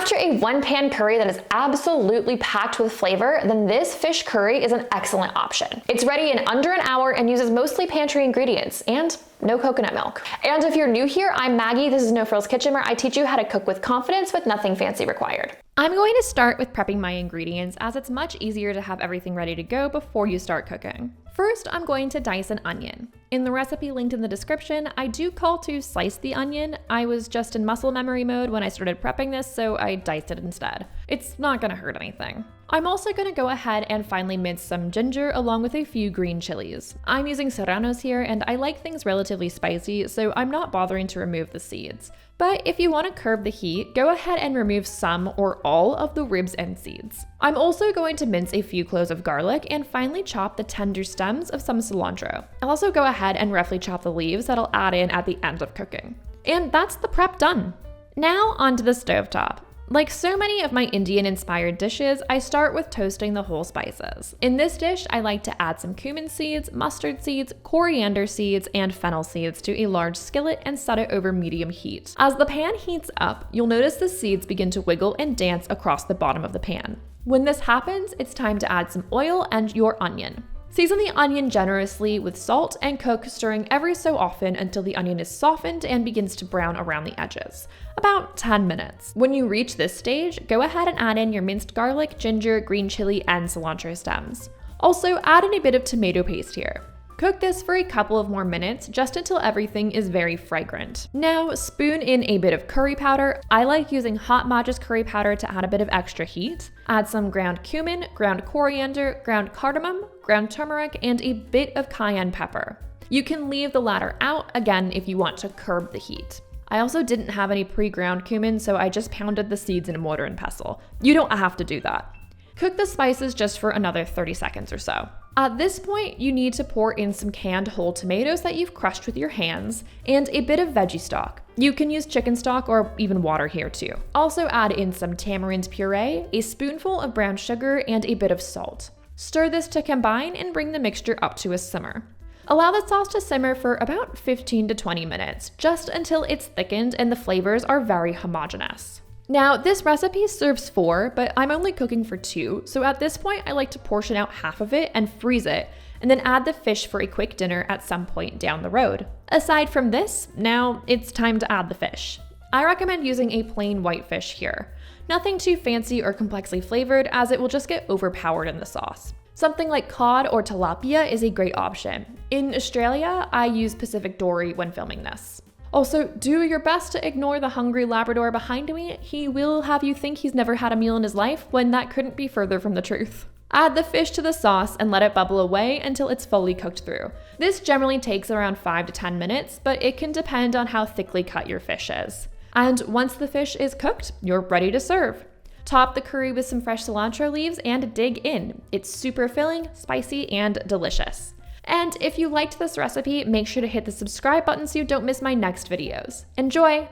After a one-pan curry that is absolutely packed with flavor, then this fish curry is an excellent option. It's ready in under an hour and uses mostly pantry ingredients and no coconut milk. And if you're new here, I'm Maggie. This is No Frills Kitchen, where I teach you how to cook with confidence with nothing fancy required. I'm going to start with prepping my ingredients, as it's much easier to have everything ready to go before you start cooking. First, I'm going to dice an onion. In the recipe linked in the description, I do call to slice the onion. I was just in muscle memory mode when I started prepping this, so I diced it instead. It's not gonna hurt anything. I'm also gonna go ahead and finely mince some ginger along with a few green chilies. I'm using serranos here, and I like things relatively spicy, so I'm not bothering to remove the seeds. But if you want to curb the heat, go ahead and remove some or all of the ribs and seeds. I'm also going to mince a few cloves of garlic and finely chop the tender stems of some cilantro. I'll also go ahead and roughly chop the leaves that I'll add in at the end of cooking. And that's the prep done. Now onto the stovetop. Like so many of my Indian-inspired dishes, I start with toasting the whole spices. In this dish, I like to add some cumin seeds, mustard seeds, coriander seeds, and fennel seeds to a large skillet and set it over medium heat. As the pan heats up, you'll notice the seeds begin to wiggle and dance across the bottom of the pan. When this happens, it's time to add some oil and your onion. Season the onion generously with salt and cook, stirring every so often until the onion is softened and begins to brown around the edges. About 10 minutes. When you reach this stage, go ahead and add in your minced garlic, ginger, green chili, and cilantro stems. Also, add in a bit of tomato paste here. Cook this for a couple of more minutes, just until everything is very fragrant. Now, spoon in a bit of curry powder. I like using Hot Maja's curry powder to add a bit of extra heat. Add some ground cumin, ground coriander, ground cardamom, ground turmeric, and a bit of cayenne pepper. You can leave the latter out, again, if you want to curb the heat. I also didn't have any pre-ground cumin, so I just pounded the seeds in a mortar and pestle. You don't have to do that. Cook the spices just for another 30 seconds or so. At this point, you need to pour in some canned whole tomatoes that you've crushed with your hands and a bit of veggie stock. You can use chicken stock or even water here too. Also add in some tamarind puree, a spoonful of brown sugar, and a bit of salt. Stir this to combine and bring the mixture up to a simmer. Allow the sauce to simmer for about 15 to 20 minutes, just until it's thickened and the flavors are very homogeneous. Now, this recipe serves 4, but I'm only cooking for 2, so at this point I like to portion out half of it and freeze it, and then add the fish for a quick dinner at some point down the road. Aside from this, now it's time to add the fish. I recommend using a plain white fish here. Nothing too fancy or complexly flavored, as it will just get overpowered in the sauce. Something like cod or tilapia is a great option. In Australia, I use Pacific dory when filming this. Also, do your best to ignore the hungry Labrador behind me. He will have you think he's never had a meal in his life, when that couldn't be further from the truth. Add the fish to the sauce and let it bubble away until it's fully cooked through. This generally takes around 5 to 10 minutes, but it can depend on how thickly cut your fish is. And once the fish is cooked, you're ready to serve. Top the curry with some fresh cilantro leaves and dig in. It's super filling, spicy, and delicious. And if you liked this recipe, make sure to hit the subscribe button so you don't miss my next videos. Enjoy!